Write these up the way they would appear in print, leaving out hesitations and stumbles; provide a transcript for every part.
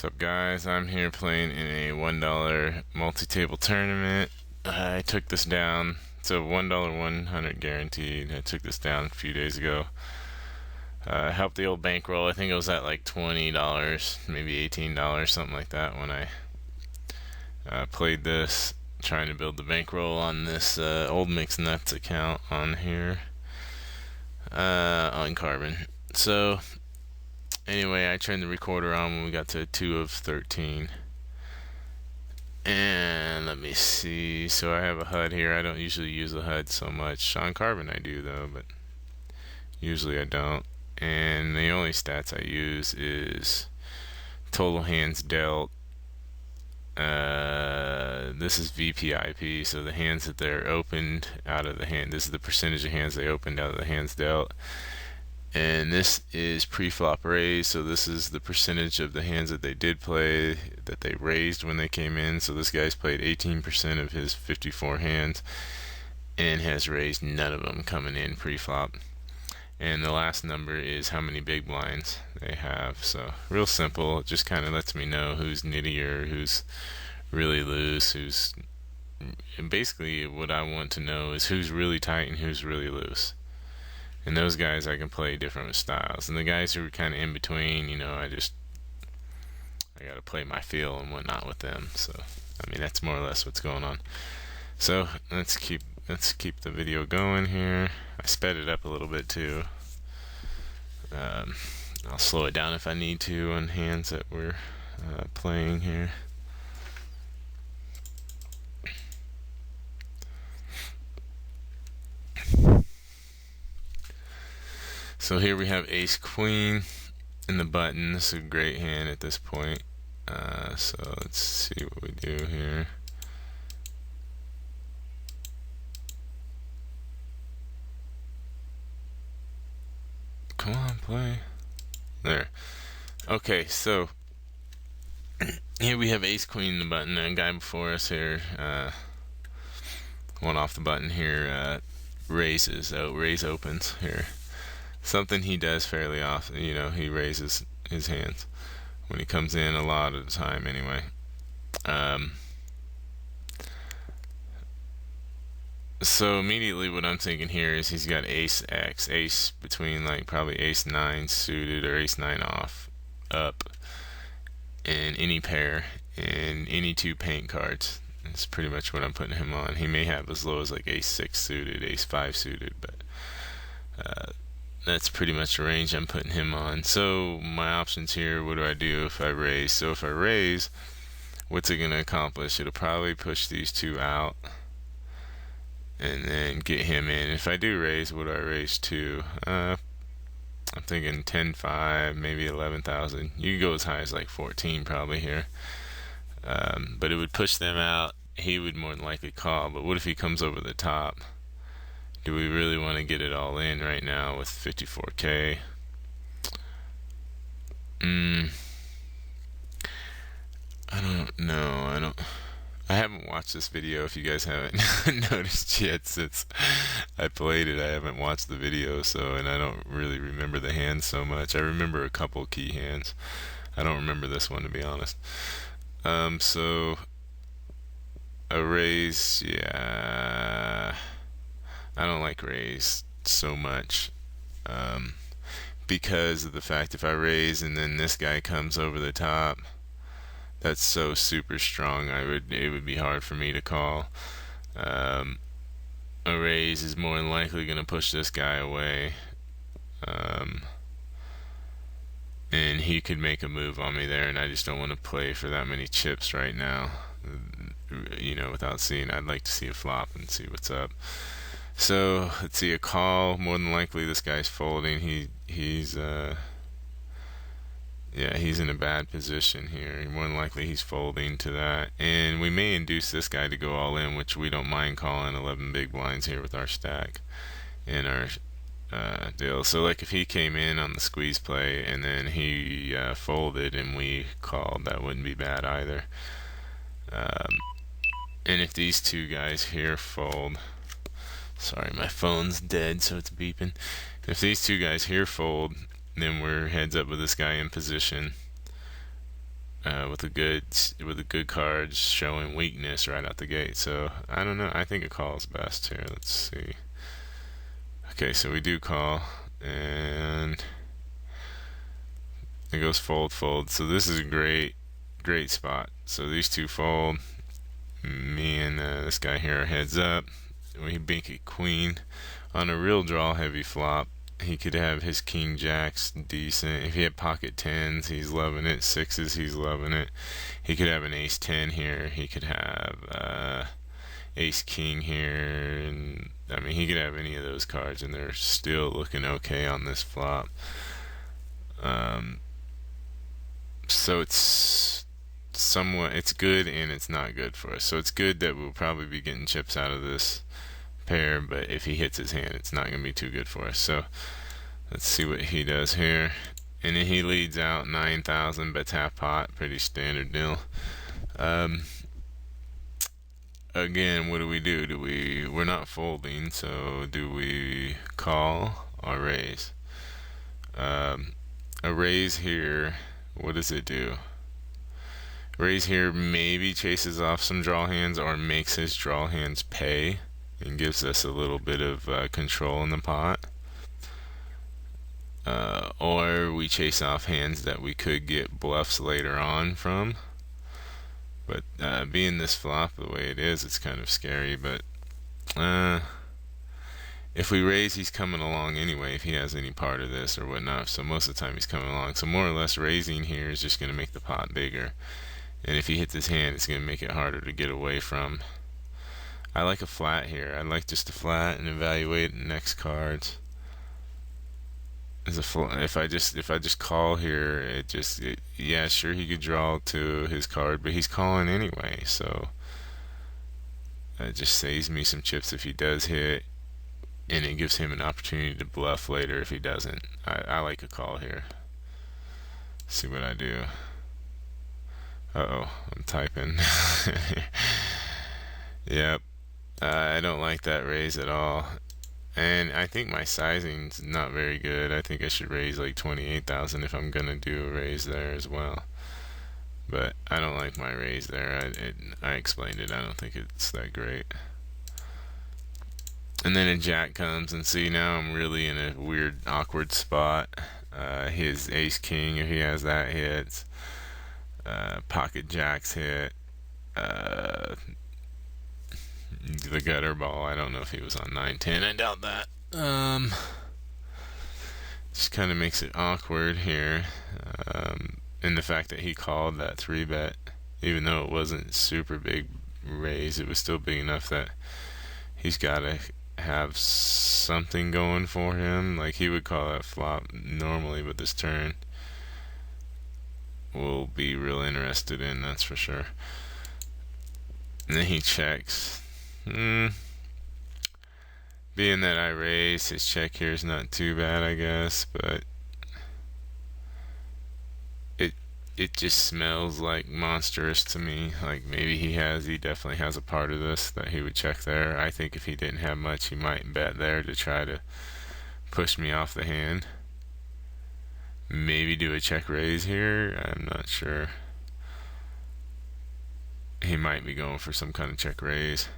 What's up, guys? I'm here playing in a $1 multi-table tournament. I took this down. It's a $1 100 guaranteed. I took this down a few days ago. Helped the old bankroll. I think it was at like $20, maybe $18, something like that when I played this. Trying to build the bankroll on this Old Mixed Nuts account on here on Carbon. So anyway, I turned the recorder on when we got to 2 of 13. And let me see. So I have a HUD here. I don't usually use a HUD so much. On Carbon I do though, but usually I don't. And the only stats I use is total hands dealt. This is VPIP, so the hands that they're opened out of the hand. This is the percentage of hands they opened out of the hands dealt. And this is pre-flop raise, so this is the percentage of the hands that they did play that they raised when they came in. So this guy's played 18% of his 54 hands and has raised none of them coming in pre-flop. And the last number is how many big blinds they have. So real simple. It just kind of lets me know who's nittier, who's really loose, who's basically what I want to know is who's really tight and who's really loose. And those guys I can play different styles. And the guys who are kind of in between, you know, I gotta play my feel and whatnot with them. So I mean that's more or less what's going on. So let's keep the video going here. I sped it up a little bit too. I'll slow it down if I need to on hands that we're playing here. So here we have ace queen in the button. This is a great hand at this point. So let's see what we do here. Come on, play. There. Okay, so here we have ace queen in the button. A guy before us here, one off the button here, raise opens here. Something he does fairly often, you know, he raises his hands when he comes in a lot of the time anyway. So immediately what I'm thinking here is he's got ace X, ace between like probably ace 9 suited or ace 9 off, up, and any pair, and any 2 paint cards. That's pretty much what I'm putting him on. He may have as low as like ace 6 suited, ace 5 suited, but that's pretty much the range I'm putting him on. So my options here, what do I do if I raise? So if I raise, what's it going to accomplish? It'll probably push these 2 out and then get him in. If I do raise, what do I raise to? I'm thinking 10-5, maybe 11,000. You could go as high as like 14 probably here. But it would push them out. He would more than likely call, but what if he comes over the top? Do we really want to get it all in right now with 54K? I don't know. I haven't watched this video. If you guys haven't noticed yet since I played it, I haven't watched the video, and I don't really remember the hands so much. I remember a couple key hands. I don't remember this one, to be honest. So a raise, yeah. I don't like raise so much because of the fact if I raise and then this guy comes over the top, that's so super strong. It would be hard for me to call. A raise is more than likely going to push this guy away, and he could make a move on me there, and I just don't want to play for that many chips right now. You know, without seeing, I'd like to see a flop and see what's up. So let's see, a call. More than likely, this guy's folding. He's in a bad position here. More than likely, he's folding to that, and we may induce this guy to go all in, which we don't mind calling 11 big blinds here with our stack in our deal. So like if he came in on the squeeze play and then he folded and we called, that wouldn't be bad either. And if these 2 guys here fold. Sorry, my phone's dead, so it's beeping. If these 2 guys here fold, then we're heads up with this guy in position. with the good cards showing weakness right out the gate. So I don't know. I think a call is best here. Let's see. Okay, so we do call, and it goes fold, fold. So this is a great spot. So these two fold. Me and this guy here are heads up. We bink a queen on a real draw heavy flop. He could have his king jacks decent. If he had pocket tens, he's loving it. Sixes, he's loving it. He could have an ace 10 here. He could have ace king here, and I mean he could have any of those cards, and they're still looking okay on this flop. So it's good and it's not good for us. So it's good that we'll probably be getting chips out of this pair, but if he hits his hand, it's not going to be too good for us. So let's see what he does here. And then he leads out 9,000, bets half pot, pretty standard deal. Again, what do? We're not folding, so do we call or raise? A raise here, what does it do? Raise here maybe chases off some draw hands or makes his draw hands pay and gives us a little bit of control in the pot. Or we chase off hands that we could get bluffs later on from. But being this flop the way it is, it's kind of scary. But if we raise, he's coming along anyway if he has any part of this or whatnot. So most of the time he's coming along. So more or less raising here is just going to make the pot bigger. And if he hits his hand, it's going to make it harder to get away from. I like a flat here. I like just a flat and evaluate the next cards. If I just call here, yeah, sure he could draw to his card, but he's calling anyway, so it just saves me some chips if he does hit, and it gives him an opportunity to bluff later if he doesn't. I like a call here. See what I do. Uh-oh, I'm typing. Yep. I don't like that raise at all. And I think my sizing's not very good. I think I should raise like 28,000 if I'm gonna do a raise there as well. But I don't like my raise there. I explained it. I don't think it's that great. And then a jack comes, and see, now I'm really in a weird, awkward spot. His ace king, if he has that, hits. Pocket jacks hit. The gutter ball, I don't know if he was on 9-10. I doubt that. Just kind of makes it awkward here. And the fact that he called that 3-bet, even though it wasn't super big raise, it was still big enough that he's got to have something going for him. Like, he would call that flop normally, but this turn we'll be real interested in, that's for sure. And then he checks. Being that I raise, his check here is not too bad, I guess, but it just smells like monstrous to me. Like, maybe he definitely has a part of this that he would check there. I think if he didn't have much, he might bet there to try to push me off the hand. Maybe do a check raise here, I'm not sure. He might be going for some kind of check raise.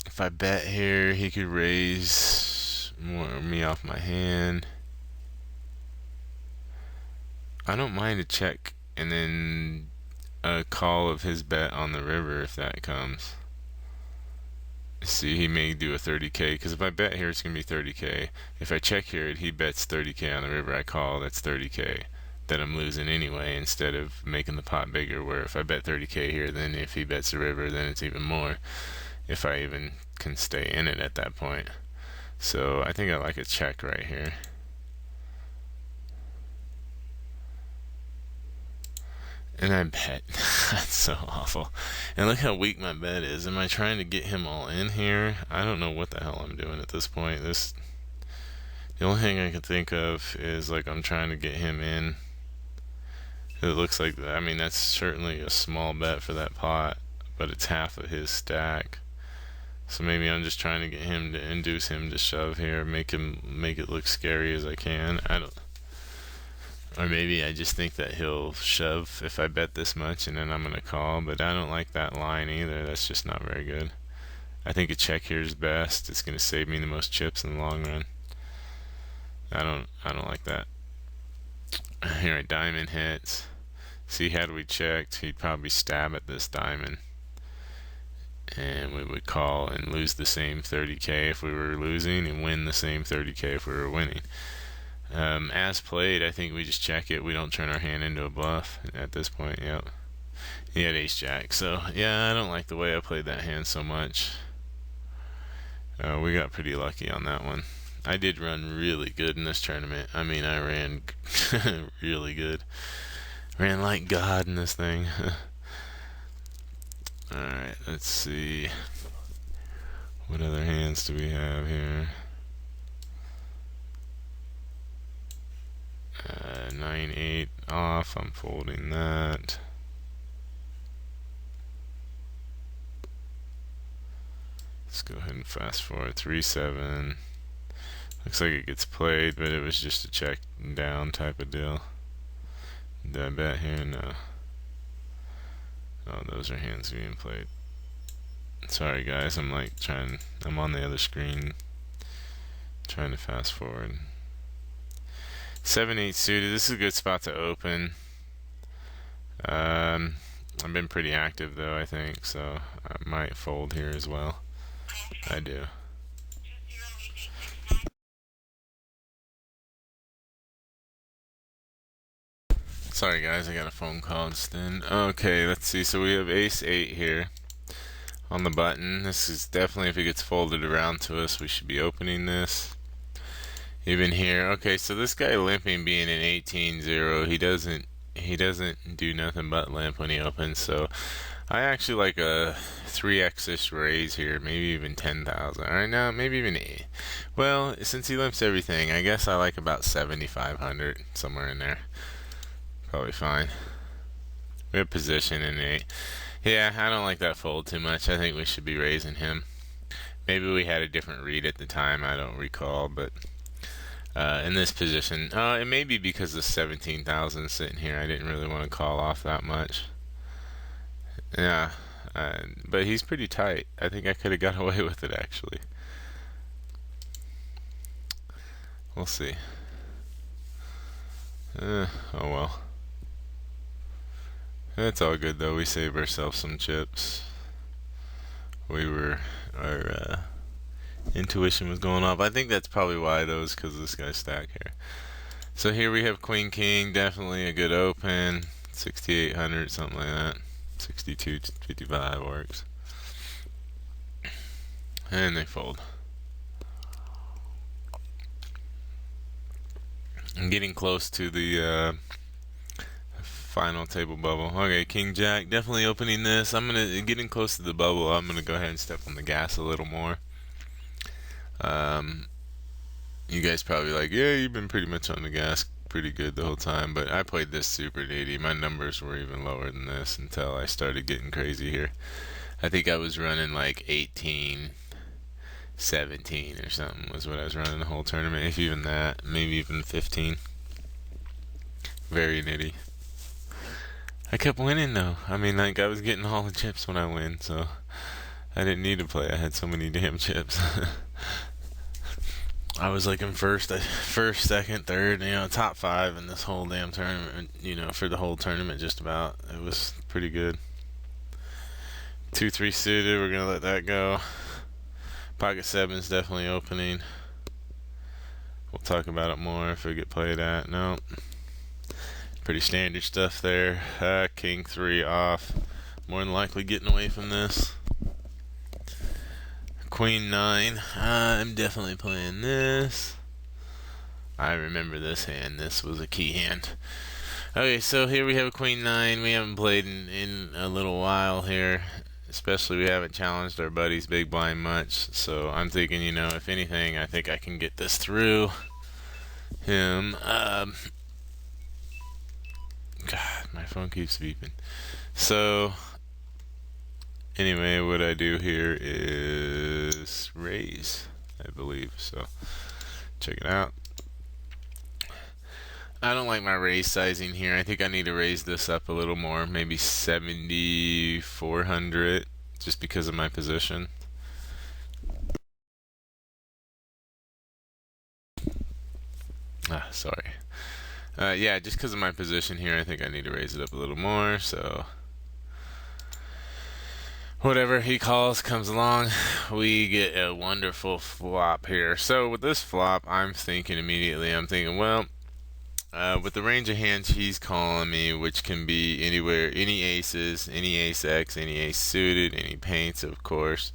If I bet here, he could raise me off my hand. I don't mind a check and then a call of his bet on the river if that comes. See, he may do a 30k, because if I bet here, it's going to be 30k. If I check here, he bets 30k on the river, I call, that's 30k that I'm losing anyway, instead of making the pot bigger, where if I bet 30k here, then if he bets the river, then it's even more, if I even can stay in it at that point. So I think I like a check right here. And I bet. That's so awful. And look how weak my bet is. Am I trying to get him all in here? I don't know what the hell I'm doing at this point. The only thing I can think of is, like, I'm trying to get him in. It looks like, I mean, that's certainly a small bet for that pot, but it's half of his stack. So maybe I'm just trying to get him to induce him to shove here, make it look scary as I can. I don't, or maybe I just think that he'll shove if I bet this much, and then I'm gonna call. But I don't like that line either. That's just not very good. I think a check here is best. It's gonna save me the most chips in the long run. I don't like that. Here a diamond hits. See, had we checked, he'd probably stab at this diamond, and we would call and lose the same 30k if we were losing, and win the same 30k if we were winning. As played, I think we just check it. We don't turn our hand into a bluff at this point. Yep. He had ace jack, so yeah, I don't like the way I played that hand so much. We got pretty lucky on that one. I did run really good in this tournament. I mean, I ran really good. Ran like God in this thing. Alright, let's see. What other hands do we have here? 9-8 off. I'm folding that. Let's go ahead and fast forward. 3-7. Looks like it gets played, but it was just a check down type of deal. Did I bet here? No. Oh, those are hands being played. Sorry guys, I'm on the other screen trying to fast forward. 7-8 suited. This is a good spot to open. I've been pretty active though, I think, so I might fold here as well. I do. Sorry guys, I got a phone call just then. Okay, let's see. So we have ace 8 here on the button. This is definitely, if it gets folded around to us, we should be opening this. Even here. Okay, so this guy limping being an 18-0, he doesn't do nothing but limp when he opens, so I actually like a 3x-ish raise here, maybe even 10,000. Alright, now maybe even 8. Well, since he limps everything, I guess I like about 7,500, somewhere in there. Probably fine. We have position in 8. Yeah, I don't like that fold too much. I think we should be raising him. Maybe we had a different read at the time, I don't recall, but in this position, it may be because of 17,000 sitting here. I didn't really want to call off that much. Yeah, but he's pretty tight. I think I could have got away with it actually. We'll see. Oh well. It's all good though. We saved ourselves some chips. Our intuition was going off. I think that's probably why though, is because of this guy's stack here. So here we have Queen King, definitely a good open. 6,800, something like that. 62.55 works. And they fold. I'm getting close to the final table bubble. Okay, King Jack, definitely opening this. Getting close to the bubble. I'm gonna go ahead and step on the gas a little more. You guys probably like, yeah, you've been pretty much on the gas pretty good the whole time, but I played this super nitty. My numbers were even lower than this until I started getting crazy here. I think I was running like 18, 17 or something was what I was running the whole tournament, if even that, maybe even 15. Very nitty. I kept winning though. I mean, like, I was getting all the chips when I win, so I didn't need to play. I had so many damn chips. I was like in first, second, third, top 5 in this whole damn tournament, for the whole tournament just about. It was pretty good. 2-3 suited, we're gonna let that go. Pocket 7's definitely opening. We'll talk about it more if we get played at. No. Pretty standard stuff there. King 3 off. More than likely getting away from this. Queen 9. I'm definitely playing this. I remember this hand. This was a key hand. Okay, so here we have a Queen 9. We haven't played in a little while here. Especially we haven't challenged our buddies Big Blind much. So I'm thinking, if anything, I think I can get this through him. God, my phone keeps beeping. So Anyway, what I do here is raise, I believe. So check it out. I don't like my raise sizing here. I think I need to raise this up a little more, maybe 7,400, just because of my position. Sorry. Yeah, just because of my position here, I think I need to raise it up a little more. So whatever he calls comes along, we get a wonderful flop here. So with this flop, I'm thinking, well, with the range of hands he's calling me, which can be anywhere, any aces, any ace X, any ace suited, any paints, of course.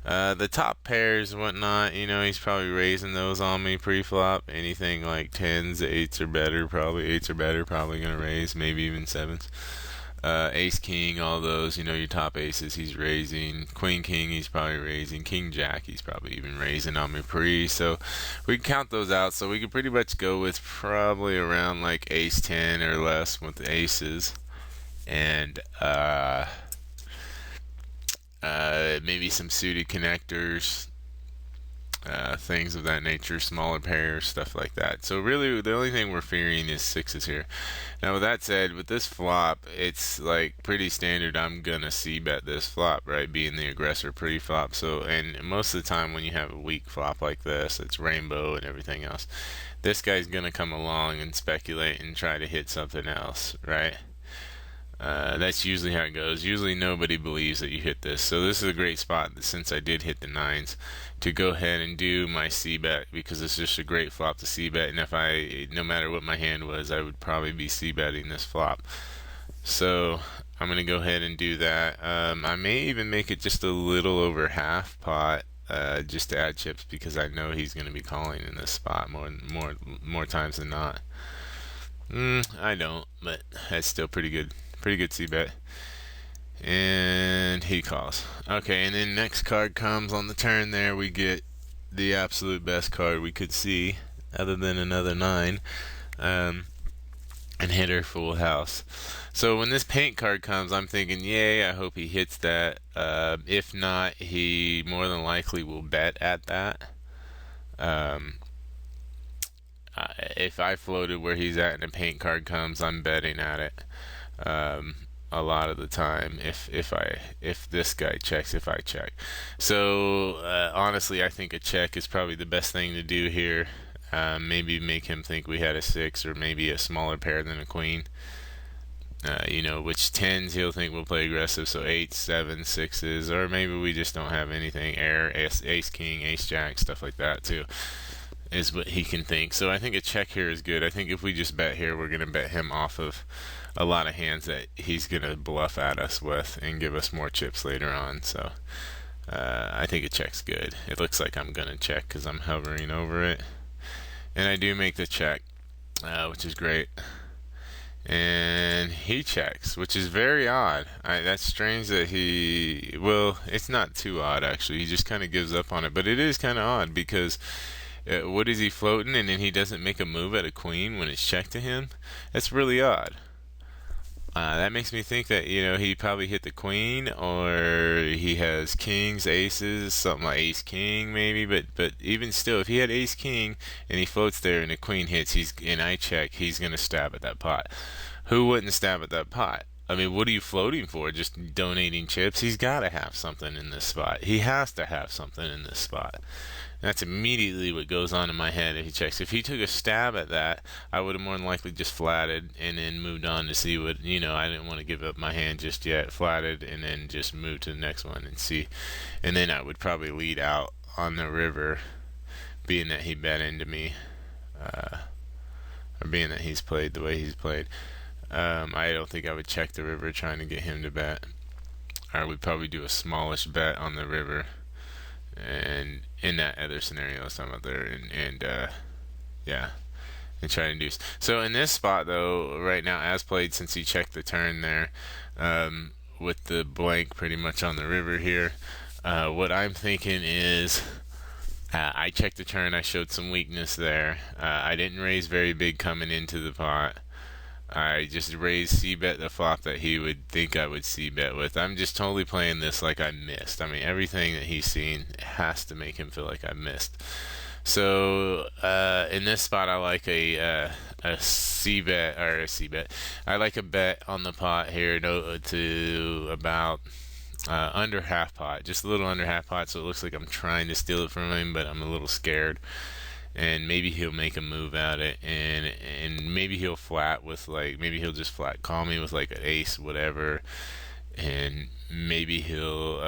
The top pairs and whatnot, he's probably raising those on me pre-flop. Anything like tens, eights or better, probably gonna raise, maybe even sevens. Ace king, all those, your top aces he's raising. Queen king he's probably raising. King jack he's probably even raising on me pre. So we can count those out. So we could pretty much go with probably around like ace 10 or less with the aces, and maybe some suited connectors, things of that nature, smaller pairs, stuff like that. So really, the only thing we're fearing is sixes here. Now, with that said, with this flop, it's like pretty standard. I'm gonna c-bet this flop, right? Being the aggressor pre-flop. So, and most of the time when you have a weak flop like this, it's rainbow and everything else. This guy's gonna come along and speculate and try to hit something else, right? That's usually how it goes. Usually nobody believes that you hit this. So this is a great spot, since I did hit the nines, to go ahead and do my c-bet, because it's just a great flop to c-bet. And no matter what my hand was, I would probably be c-betting this flop. So I'm going to go ahead and do that. I may even make it just a little over half pot, just to add chips, because I know he's going to be calling in this spot more times than not. I don't, but that's still pretty good. Pretty good c-bet. And he calls. Okay, and then next card comes on the turn there. We get the absolute best card we could see, other than another 9, and hit her full house. So when this paint card comes, I'm thinking, yay, I hope he hits that. If not, he more than likely will bet at that. If I floated where he's at and a paint card comes, I'm betting at it. A lot of the time, if this guy checks, if I check. So honestly, I think a check is probably the best thing to do here. Maybe make him think we had a 6, or maybe a smaller pair than a queen. Which tens he'll think we'll play aggressive, so 8s, 7s, 6s, or maybe we just don't have anything. Ace king, ace jack, stuff like that too, is what he can think. So I think a check here is good. I think if we just bet here, we're going to bet him off of a lot of hands that he's going to bluff at us with and give us more chips later on. So I think a check's good. It looks like I'm going to check because I'm hovering over it. And I do make the check, which is great. And he checks, which is very odd. That's strange that it's not too odd actually. He just kind of gives up on it. But it is kind of odd because what is he floating, and then he doesn't make a move at a queen when it's checked to him? That's really odd. That makes me think that he probably hit the queen, or he has kings, aces, something like ace king maybe. But even still, if he had ace king and he floats there and the queen hits, and I check, he's gonna stab at that pot. Who wouldn't stab at that pot? I mean, what are you floating for? Just donating chips? He's got to have something in this spot. He has to have something in this spot. That's immediately what goes on in my head if he checks. If he took a stab at that, I would have more than likely just flatted and then moved on to see what, I didn't want to give up my hand just yet. Flatted and then just move to the next one and see. And then I would probably lead out on the river, being that he bet into me, or being that he's played the way he's played. I don't think I would check the river trying to get him to bet. I would probably do a smallish bet on the river, and in that other scenario I was talking about there, and try to induce. So in this spot though, right now, as played, since he checked the turn there, with the blank pretty much on the river here, what I'm thinking is, I checked the turn. I showed some weakness there. I didn't raise very big coming into the pot. I just raised c-bet the flop that he would think I would c-bet with. I'm just totally playing this like I missed. I mean, everything that he's seen has to make him feel like I missed. So in this spot, I like a c bet or a c bet. I like a bet on the pot here to about under half pot, just a little under half pot. So it looks like I'm trying to steal it from him, but I'm a little scared. And maybe he'll make a move at it, and maybe he'll flat with like maybe he'll just flat call me with like an ace, whatever, and maybe he'll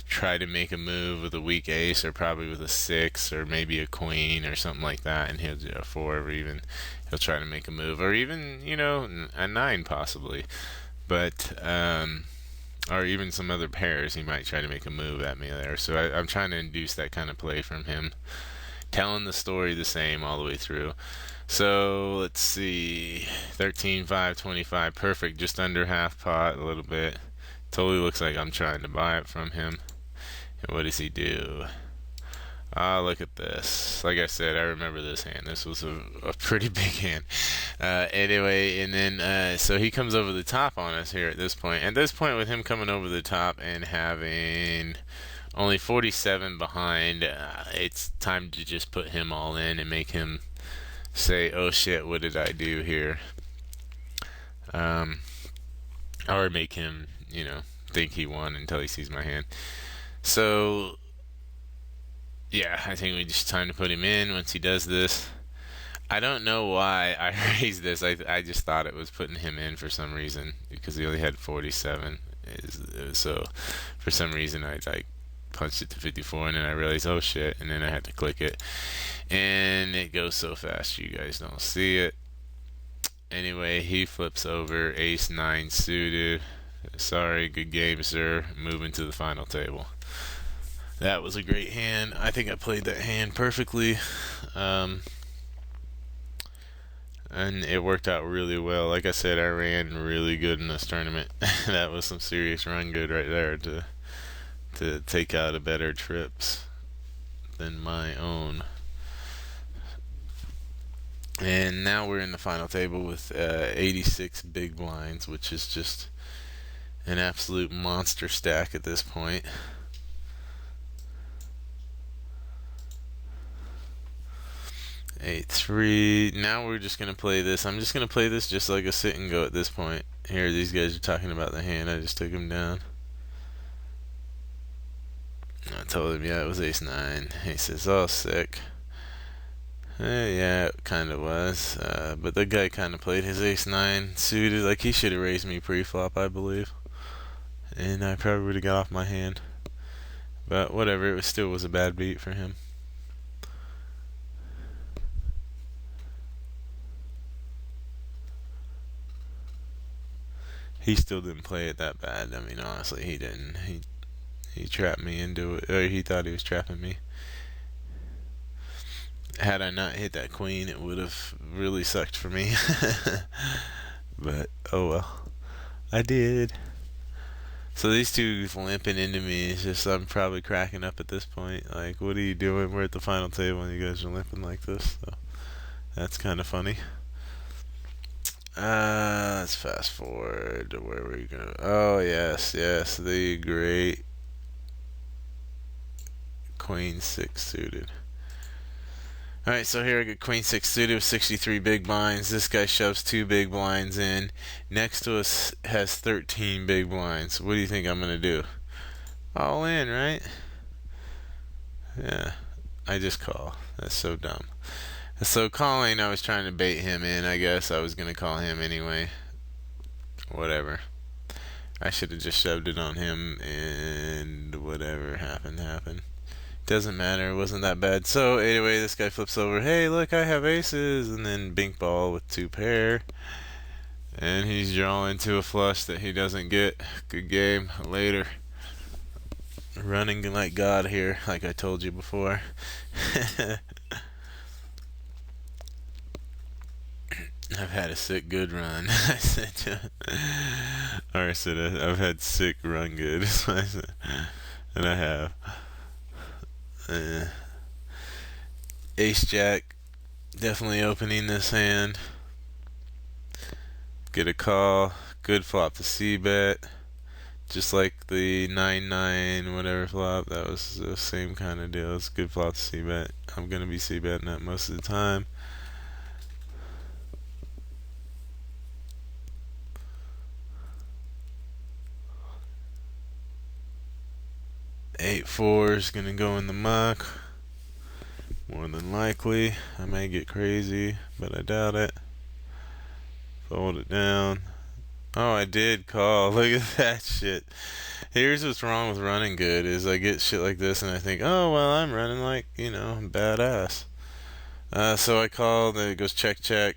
try to make a move with a weak ace or probably with a six or maybe a queen or something like that, and he'll do a four, or even he'll try to make a move, or even a nine possibly, but or even some other pairs he might try to make a move at me there. So I'm trying to induce that kind of play from him, telling the story the same all the way through. So let's see, 13, 5, 25, perfect, just under half pot a little bit. Totally looks like I'm trying to buy it from him. And what does he do? Ah, look at this. Like I said, I remember this hand. This was a pretty big hand. Anyway, and then so he comes over the top on us here at this point. At this point, with him coming over the top and having only 47 behind, it's time to just put him all in and make him say, oh shit, what did I do here? Or make him, think he won until he sees my hand. So, yeah, I think we just time to put him in once he does this. I don't know why I raised this. I just thought it was putting him in for some reason because he only had 47. So, for some reason, I punched it to 54, and then I realized, oh shit, and then I had to click it, and it goes so fast you guys don't see it. Anyway, he flips over ace 9 suited. Sorry, good game, sir. Moving to the final table. That was a great hand. I think I played that hand perfectly, and it worked out really well. Like I said, I ran really good in this tournament. That was some serious run good right there to take out a better trips than my own. And now we're in the final table with 86 big blinds, which is just an absolute monster stack at this point. Eight three. Now we're just gonna play this. I'm just gonna play this just like a sit and go at this point. Here, these guys are talking about the hand. I just took him down. I told him, yeah, it was ace 9. He says, oh, sick. Yeah, it kind of was. But the guy kind of played his ace 9 suited. Like, he should have raised me pre-flop, I believe. And I probably would have got off my hand. But whatever, it still was a bad beat for him. He still didn't play it that bad. I mean, honestly, he didn't. He trapped me into it, or he thought he was trapping me. Had I not hit that queen, it would have really sucked for me. But, oh well. I did. So these two limping into me, it's just, I'm probably cracking up at this point. Like, what are you doing? We're at the final table and you guys are limping like this. So, that's kind of funny. Let's fast forward to where we're going. Oh, yes, the great Queen 6 suited. Alright, so here I got Queen 6 suited with 63 big blinds. This guy shoves 2 big blinds in. Next to us has 13 big blinds. What do you think I'm going to do? All in, right? Yeah, I just call. That's so dumb. So calling, I was trying to bait him in, I guess. I was going to call him anyway. Whatever. I should have just shoved it on him, and whatever happened. Doesn't matter, it wasn't that bad. So anyway, this guy flips over. Hey, look, I have aces. And then bink ball with 2 pair. And he's drawing to a flush that he doesn't get. Good game. Later. Running like God here, like I told you before. I've had a sick good run. I said, I've had sick run good. And I have. Ace Jack, definitely opening this hand. Get a call. Good flop to c-bet. Just like the 9-9 whatever flop. That was the same kind of deal. It's good flop to c-bet. I'm going to be c-betting that most of the time. Eight four is going to go in the muck. More than likely. I may get crazy, but I doubt it. Fold it down. Oh, I did call. Look at that shit. Here's what's wrong with running good is I get shit like this and I think, oh, well, I'm running like, badass. So I call, then it goes check, check.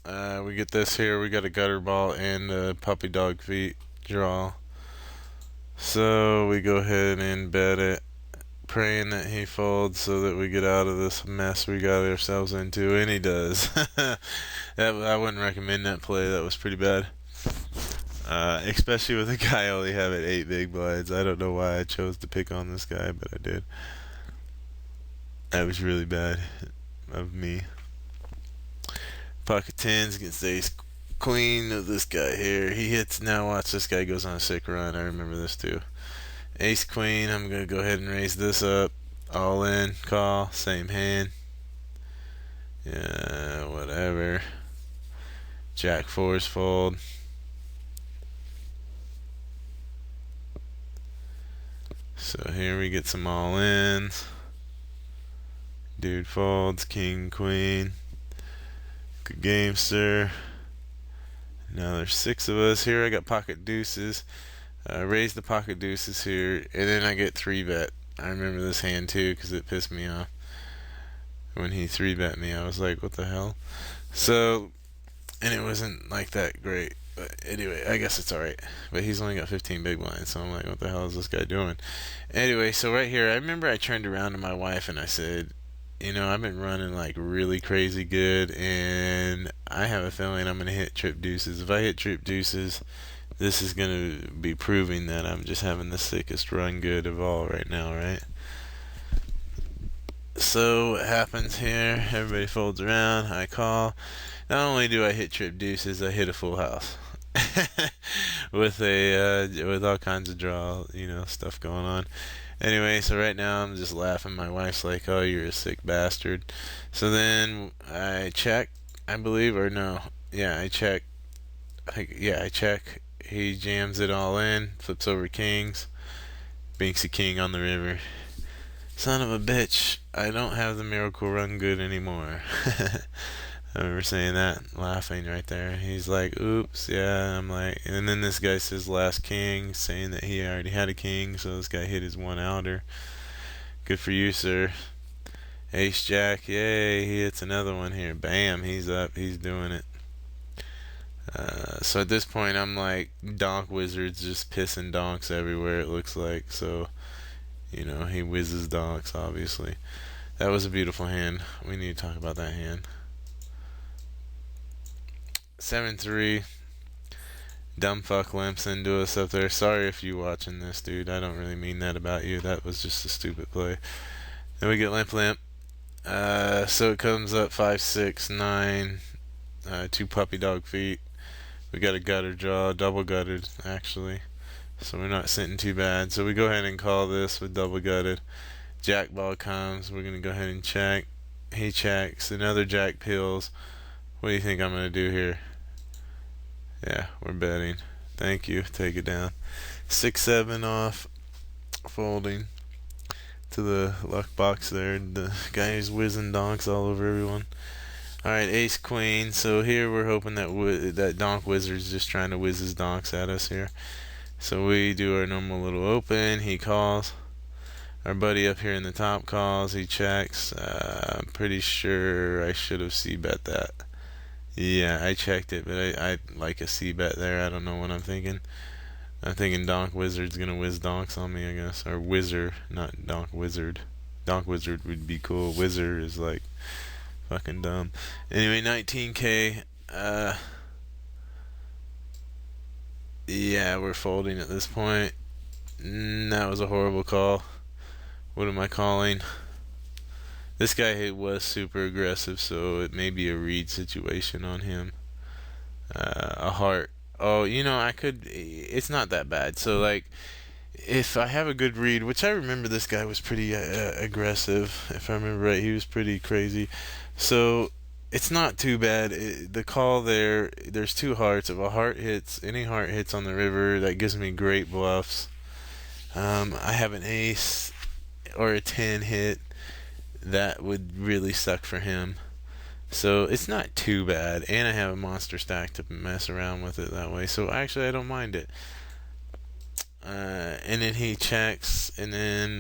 We get this here. We got a gutter ball and a puppy dog feet draw. So we go ahead and bet it, praying that he folds so that we get out of this mess we got ourselves into, and he does. I wouldn't recommend that play. That was pretty bad. Especially with a guy only having 8 big blinds. I don't know why I chose to pick on this guy, but I did. That was really bad of me. Pocket tens against ace queen of this guy here. He hits, now watch, this guy goes on a sick run. I remember this too. Ace queen, I'm going to go ahead and raise this up. All in, call, same hand. Yeah, whatever. Jack fours fold. So here we get some all ins. Dude folds, king, queen. Good game, sir. Now there's 6 of us here. I got pocket deuces. Raise the pocket deuces here, and then I get 3-bet. I remember this hand too because it pissed me off. When he 3-bet me, I was like, what the hell? So, and it wasn't like that great. But anyway, I guess it's alright. But he's only got 15 big blinds, so I'm like, what the hell is this guy doing? Anyway, so right here, I remember I turned around to my wife and I said, I've been running like really crazy good, and I have a feeling I'm going to hit trip deuces. If I hit trip deuces, this is going to be proving that I'm just having the sickest run good of all right now, right? So what happens here, everybody folds around, I call. Not only do I hit trip deuces, I hit a full house. with all kinds of draw, stuff going on. Anyway, so right now I'm just laughing. My wife's like, oh, you're a sick bastard. So then I check, I believe, or no. Yeah, I check. I check. He jams it all in, flips over kings, binks a king on the river. Son of a bitch, I don't have the miracle run good anymore. I remember saying that, laughing right there. He's like, oops, yeah. I'm like, and then this guy says last king, saying that he already had a king, so this guy hit his one outer. Good for you, sir. Ace jack, yay, he hits another one here. Bam, he's up, he's doing it. So at this point, I'm like, donk wizards just pissing donks everywhere, it looks like. So, he whizzes donks, obviously. That was a beautiful hand. We need to talk about that hand. 7-3. Dumb fuck limps into us up there. Sorry if you watching this, dude. I don't really mean that about you. That was just a stupid play. Then we get limp limp. So it comes up 5-6-9. 2 puppy dog feet. We got a gutter draw, double gutted actually. So we're not sitting too bad. So we go ahead and call this with double gutted. Jack ball comes. We're gonna go ahead and check. He checks. Another jack peels. What do you think I'm gonna do here? Yeah, we're betting. Thank you. Take it down. 6-7 off. Folding to the luck box there. The guy who's whizzing donks all over everyone. Alright, ace queen. So here we're hoping that that donk wizard's just trying to whiz his donks at us here. So we do our normal little open. He calls. Our buddy up here in the top calls. He checks. I'm pretty sure I should have c-bet that. Yeah, I checked it, but I like a c-bet there. I don't know what I'm thinking. I'm thinking donk wizard's gonna whiz donks on me, I guess. Or whizzer, not donk wizard. Donk wizard would be cool. Whizzer is like fucking dumb. Anyway, 19k. Yeah, we're folding at this point. That was a horrible call. What am I calling? This guy was super aggressive, so it may be a read situation on him. A heart. Oh, I could. It's not that bad. So like, if I have a good read, which I remember, this guy was pretty aggressive. If I remember right, he was pretty crazy. So it's not too bad. The call there's two hearts. If a heart hits, any heart hits on the river, that gives me great bluffs. I have an ace or a 10 hit. That would really suck for him. So it's not too bad, and I have a monster stack to mess around with it that way. So actually, I don't mind it. And then he checks, and then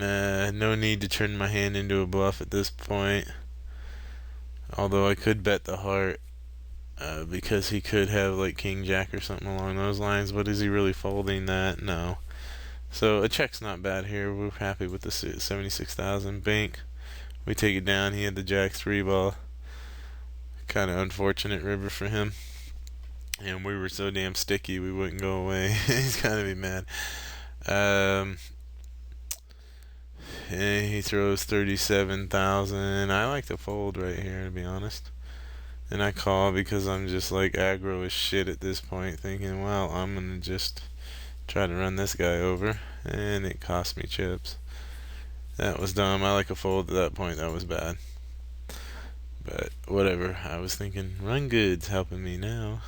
no need to turn my hand into a bluff at this point. Although I could bet the heart because he could have like King Jack or something along those lines. But is he really folding that? No. So a check's not bad here. We're happy with the 76,000 bank. We take it down. He had the Jack 3 ball. Kind of unfortunate river for him. And we were so damn sticky we wouldn't go away. He's gonna be mad. And he throws 37,000. I like to fold right here, to be honest. And I call because I'm just like aggro as shit at this point, thinking, well, I'm gonna just try to run this guy over. And it cost me chips. That was dumb. I like a fold at that point. That was bad. But whatever. I was thinking, run good's helping me now.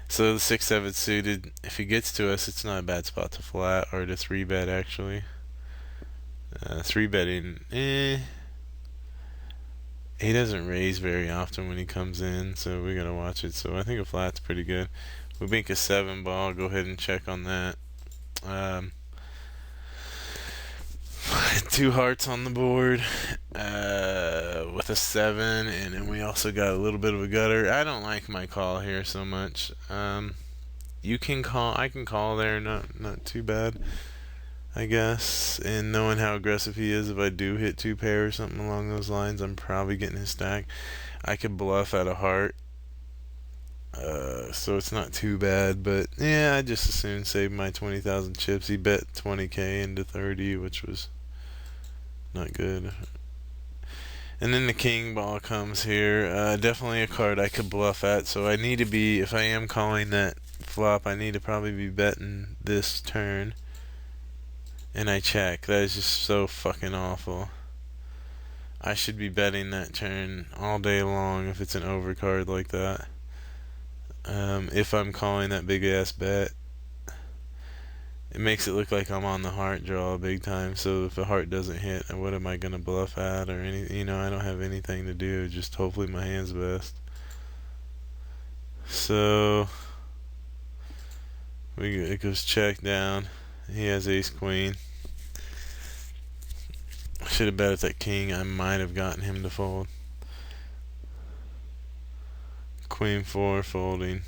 So the 6-7 suited, if he gets to us, it's not a bad spot to flat or to 3-bet actually. 3-betting, he doesn't raise very often when he comes in, so we gotta watch it. So I think a flat's pretty good. We bank a 7 ball. Go ahead and check on that. Two hearts on the board with a 7, and then we also got a little bit of a gutter. I don't like my call here so much. You can call. I can call there. Not too bad, I guess. And knowing how aggressive he is, if I do hit 2 pair or something along those lines, I'm probably getting his stack. I could bluff at a heart. So it's not too bad, but yeah, I just as soon save my 20,000 chips. He bet 20k into 30, which was not good. And then the king ball comes here. Definitely a card I could bluff at. So I need to be, if I am calling that flop, I need to probably be betting this turn. And I check. That is just so fucking awful. I should be betting that turn all day long if it's an overcard like that. If I'm calling that big ass bet, it makes it look like I'm on the heart draw big time. So if a heart doesn't hit, what am I gonna bluff at or any? I don't have anything to do. Just hopefully my hand's best. So it goes check down. He has ace queen. I should have bet at that king. I might have gotten him to fold. Queen 4 folding.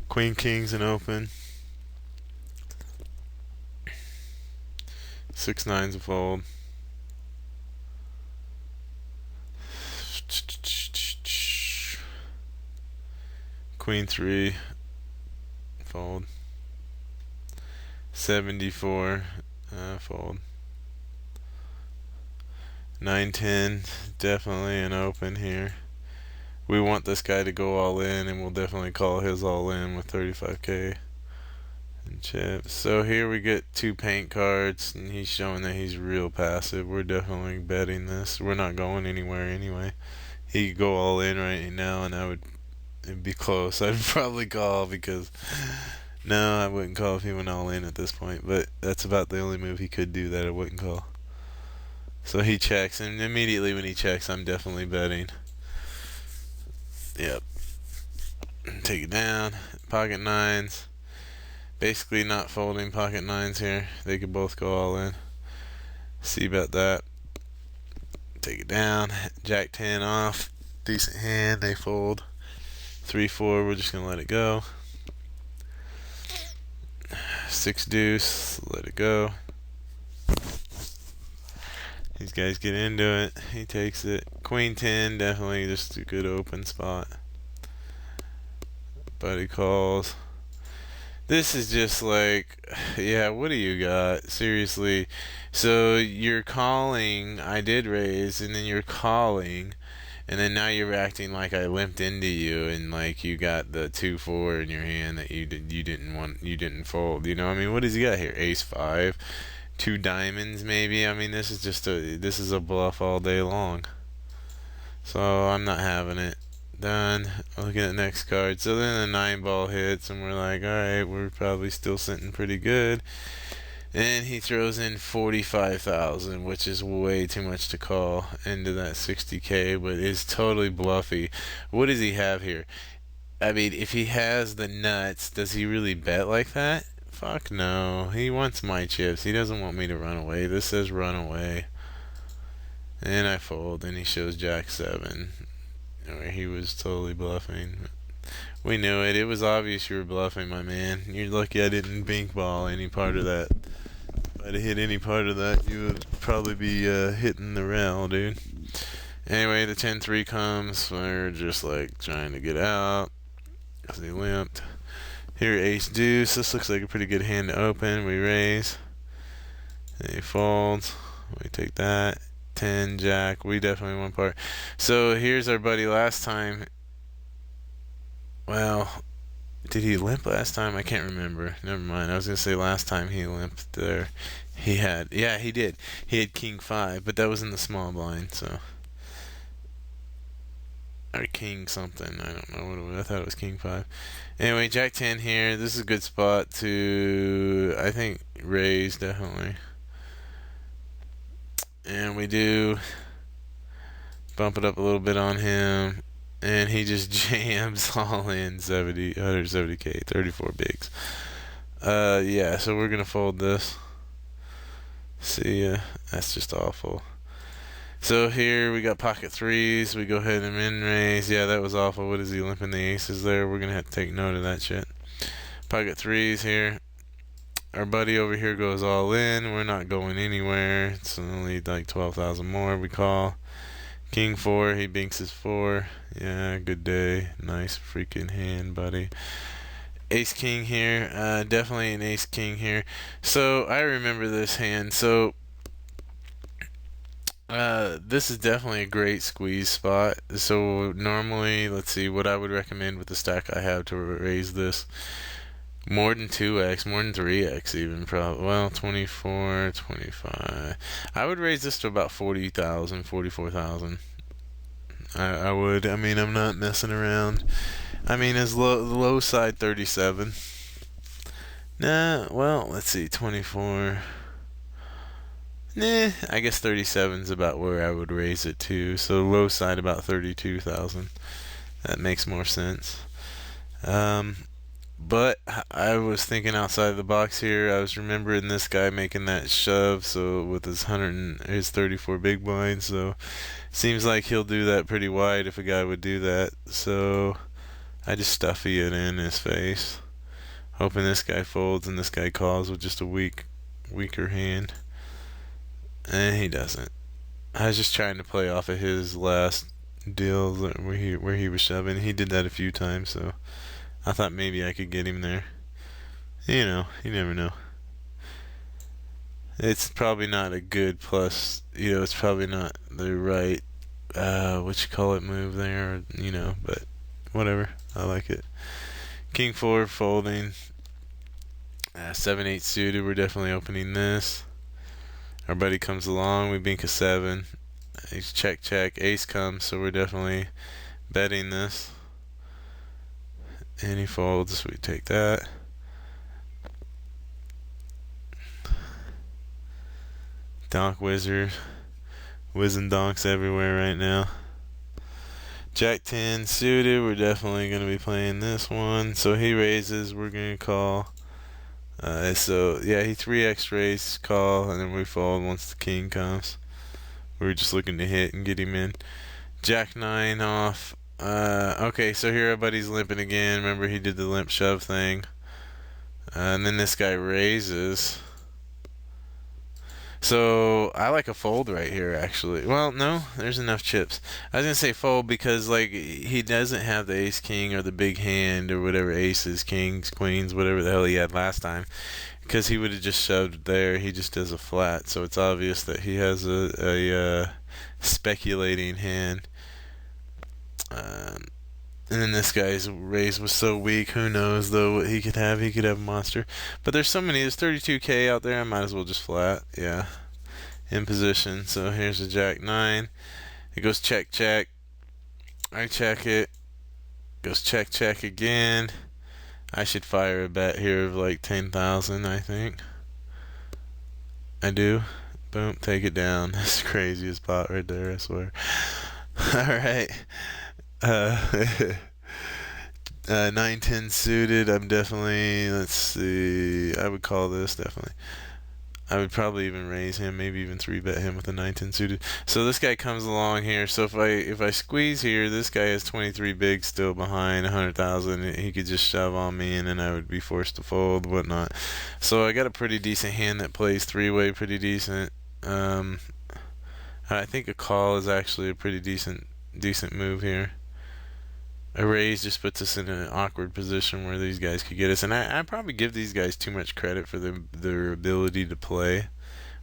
Queen king's an open. 6-9's a fold. Queen 3 fold. 74 fold. 9-10 definitely an open here. We want this guy to go all in, and we'll definitely call his all in with 35k and chips. So here we get 2 paint cards, and he's showing that he's real passive. We're definitely betting this. We're not going anywhere anyway. He could go all in right now, and it'd be close. I'd probably call because no, I wouldn't call if he went all in at this point. But that's about the only move he could do that I wouldn't call. So he checks, and immediately when he checks, I'm definitely betting. Yep. Take it down. Pocket 9s. Basically not folding pocket 9s here. They could both go all in. See about that. Take it down. Jack 10 off. Decent hand. They fold. 3-4. We're just going to let it go. 6 deuce. Let it go. These guys get into it. He takes it. Queen 10, definitely just a good open spot. But he calls. This is just like, yeah, what do you got? Seriously. So you're calling, I did raise, and then you're calling, and then now you're acting like I limped into you, and like you got the 2-4 in your hand that you didn't want, you didn't fold. You know, I mean, what does he got here? Ace 5, 2 diamonds maybe. I mean, this is a bluff all day long. So I'm not having it. Done. Looking at the next card. So then the 9 ball hits, and we're like, alright, we're probably still sitting pretty good. And he throws in 45,000, which is way too much to call into that 60K, but is totally bluffy. What does he have here? I mean, if he has the nuts, does he really bet like that? Fuck no. He wants my chips. He doesn't want me to run away. This says run away. And I fold, and he shows Jack 7. Where he was totally bluffing. We knew it. It was obvious you were bluffing, my man. You're lucky I didn't bink ball any part of that. If I'd have hit any part of that, you would probably be hitting the rail, dude. Anyway, the 10-3 comes. We're just like trying to get out because he limped. Here, ace deuce. This looks like a pretty good hand to open. We raise. And he folds. We take that. 10 jack. We definitely won part. So here's our buddy last time. Well, did he limp last time? I can't remember. Never mind. I was gonna say last time he limped there. Yeah, he did. He had king 5, but that was in the small blind, so. Or king something. I don't know what it was. I thought it was king 5. Anyway, jack 10 here. This is a good spot to, I think, raise definitely. And we do bump it up a little bit on him, and he just jams all in 170K, 34 bigs. Yeah, so we're gonna fold this. See ya. That's just awful. So here we got pocket 3s. We go ahead and min raise. Yeah, that was awful. What is he limping the aces there? We're gonna have to take note of that shit. Pocket 3s here. Our buddy over here goes all in. We're not going anywhere. It's only like 12,000 more. We call. King 4. He binks his 4. Yeah, good day. Nice freaking hand, buddy. Ace king here. Definitely an ace king here. So I remember this hand. So this is definitely a great squeeze spot. So normally, let's see what I would recommend with the stack I have to raise this. More than 2x, more than 3x even, probably. Well, 24, 25. I would raise this to about 40,000, 44,000. I would. I mean, I'm not messing around. I mean, as low side 37. Nah, well, let's see, 24. Nah, I guess 37 is about where I would raise it to. So low side about 32,000. That makes more sense. But I was thinking outside the box here. I was remembering this guy making that shove, so with his 34 big blinds. So seems like he'll do that pretty wide if a guy would do that. So I just stuffy it in his face, hoping this guy folds and this guy calls with just a weaker hand. And he doesn't. I was just trying to play off of his last deal where he was shoving. He did that a few times, so I thought maybe I could get him there. You know, you never know. It's probably not a good plus. You know, it's probably not the right what you call it move there. You know, but whatever. I like it. King 4 folding. 7-8 suited. We're definitely opening this. Our buddy comes along. We bink a 7. He's check. Ace comes, so we're definitely betting this. And he folds. We take that. Donk wizard. Whizzing donks everywhere right now. Jack 10 suited. We're definitely going to be playing this one. So he raises. We're going to call. So yeah, he 3x raise, call, and then we fold once the king comes. We're just looking to hit and get him in. Jack 9 off. Okay, so here our buddy's limping again. Remember he did the limp shove thing. And then this guy raises. So I like a fold right here, actually. Well, no, there's enough chips. I was gonna say fold because like he doesn't have the ace king or the big hand or whatever, aces, kings, queens, whatever the hell he had last time. Because he would have just shoved there. He just does a flat, so it's obvious that he has a speculating hand. And then this guy's raise was so weak. Who knows though what he could have? He could have a monster. But there's so many. There's 32k out there. I might as well just flat. Yeah, in position. So here's a jack 9. It goes check check. I check it. Goes check check again. I should fire a bet here of like 10,000. I think. I do. Boom. Take it down. That's the craziest pot right there. I swear. All right. Uh, 9-10 suited. I'm definitely, let's see, I would call this definitely. I would probably even raise him, maybe even 3-bet him with a 9-10 suited. So this guy comes along here. So if I squeeze here, this guy has 23 big still behind 100,000. He could just shove on me, and then I would be forced to fold, whatnot. So I got a pretty decent hand that plays 3-way pretty decent. I think a call is actually a pretty decent move here. A raise just puts us in an awkward position where these guys could get us, and I probably give these guys too much credit for their ability to play,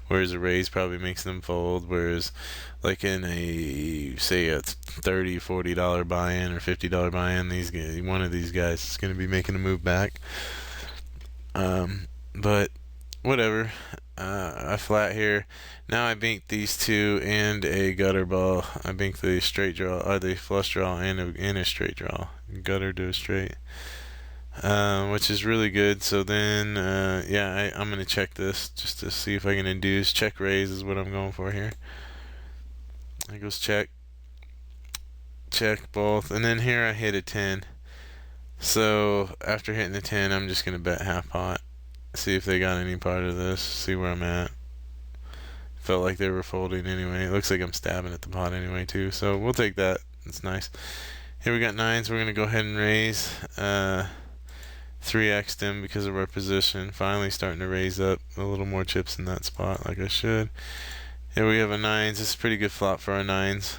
whereas a raise probably makes them fold, whereas like in a, say, a $30-$40 buy-in or $50 buy-in, one of these guys is going to be making a move back. But whatever. I flat here. Now I bink these two and a gutter ball. I bink the straight draw, or the flush draw, and a straight draw. Gutter to a straight, which is really good. So then, yeah, I'm gonna check this just to see if I can induce. Check raise is what I'm going for here. It goes check, check both, and then here I hit a 10. So after hitting the 10, I'm just gonna bet half pot. See if they got any part of this. See where I'm at. Felt like they were folding anyway. It looks like I'm stabbing at the pot anyway too. So we'll take that. It's nice. Here we got 9s. We're gonna go ahead and raise. 3x them because of our position. Finally starting to raise up a little more chips in that spot like I should. Here we have a 9s. This is a pretty good flop for our 9s.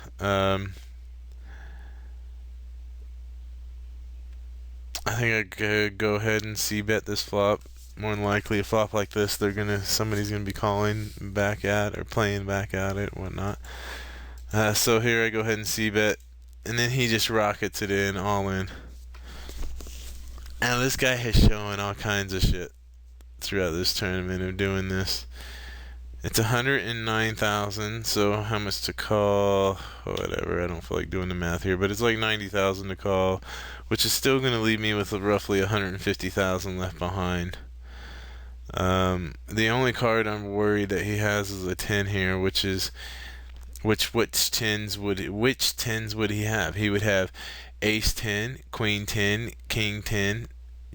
I think I could go ahead and c-bet this flop. More than likely, a flop like this, somebody's gonna be calling back at or playing back at it, whatnot. So here I go ahead and c-bet, and then he just rockets it in, all in. Now this guy has shown all kinds of shit throughout this tournament of doing this. It's 109,000. So how much to call? Whatever. I don't feel like doing the math here, but it's like 90,000 to call, which is still gonna leave me with roughly 150,000 left behind. The only card I'm worried that he has is a 10 here, which tens would he have? He would have ace 10, queen 10, king 10,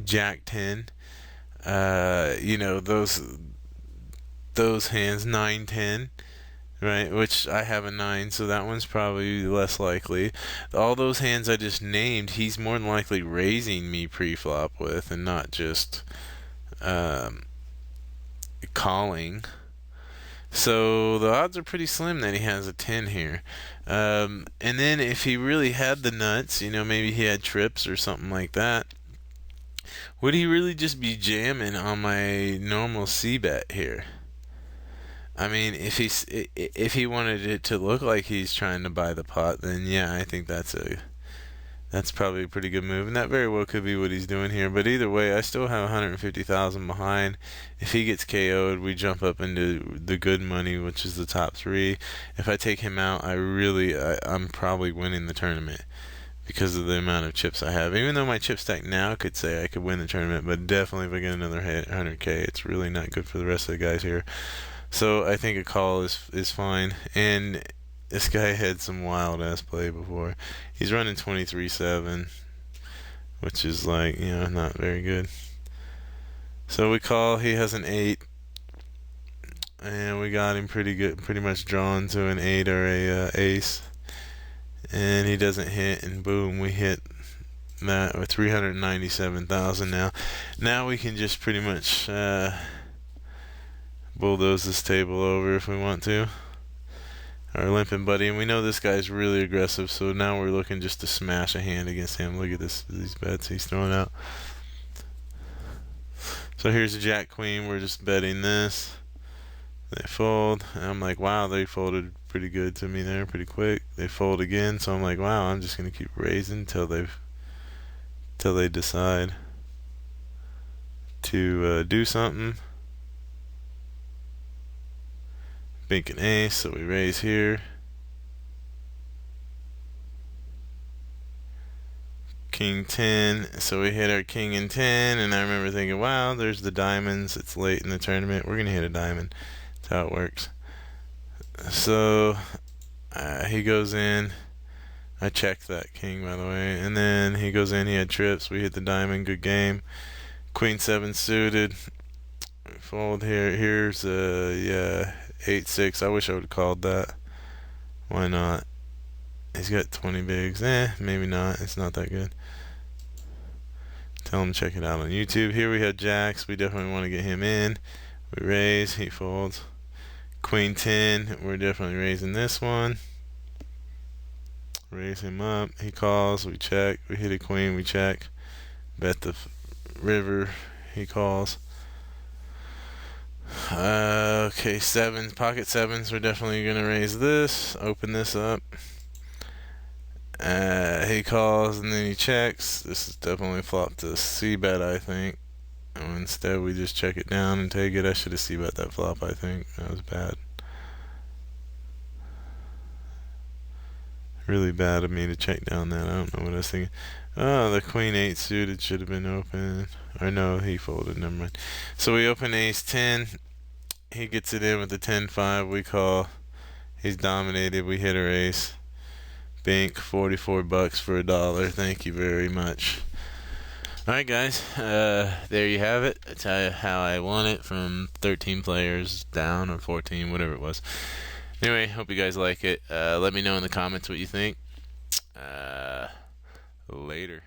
jack 10. Those hands, 9-10, right? Which I have a 9, so that one's probably less likely. All those hands I just named, he's more than likely raising me pre-flop with, and not just calling. So the odds are pretty slim that he has a 10 here. And then if he really had the nuts, maybe he had trips or something like that, would he really just be jamming on my normal c-bet here? I mean, if he wanted it to look like he's trying to buy the pot, then yeah, I think that's probably a pretty good move, and that very well could be what he's doing here. But either way, I still have 150,000 behind. If he gets KO'd, we jump up into the good money, which is the top 3. If I take him out, I'm probably winning the tournament because of the amount of chips I have. Even though my chip stack now could say I could win the tournament, but definitely if I get another 100k, it's really not good for the rest of the guys here. So I think a call is fine. And this guy had some wild ass play before. He's running 23-7, which is like, not very good. So we call. He has an 8, and we got him pretty much drawn to an 8 or a ace, and he doesn't hit, and boom, we hit that with 397,000. Now we can just pretty much bulldoze this table over if we want to. Our limping buddy, and we know this guy's really aggressive, so now we're looking just to smash a hand against him. Look at these bets he's throwing out. So here's a jack queen. We're just betting this. They fold, and I'm like, wow, they folded pretty good to me there, pretty quick. They fold again, so I'm like, wow, I'm just gonna keep raising till they decide to do something. Bink and ace, so we raise here. King 10, so we hit our king and 10, and I remember thinking, wow, there's the diamonds. It's late in the tournament. We're gonna hit a diamond. That's how it works. So he goes in. I checked that king, by the way, and then he goes in. He had trips. We hit the diamond. Good game. Queen 7 suited. We fold here. Here's 8-6. I wish I would have called that. Why not? He's got 20 bigs. Maybe not. It's not that good. Tell him to check it out on YouTube. Here we have jacks. We definitely want to get him in. We raise. He folds. Queen 10. We're definitely raising this one. Raise him up. He calls. We check. We hit a queen. We check. Bet the river. He calls. Okay, sevens, pocket sevens. We're definitely gonna raise this. Open this up. He calls and then he checks. This is definitely flopped to C bet, I think. And instead, we just check it down and take it. I should have C bet that flop. I think that was bad. Really bad of me to check down that. I don't know what I was thinking. Oh, the queen 8 suited should have been open. Or no, he folded. Never mind. So we open ace 10. He gets it in with the 10-5. We call. He's dominated. We hit our ace. Bank $44 for $1. Thank you very much. Alright guys, there you have it. That's how I won it from 13 players down, or 14, whatever it was. Anyway, hope you guys like it. Let me know in the comments what you think. Later.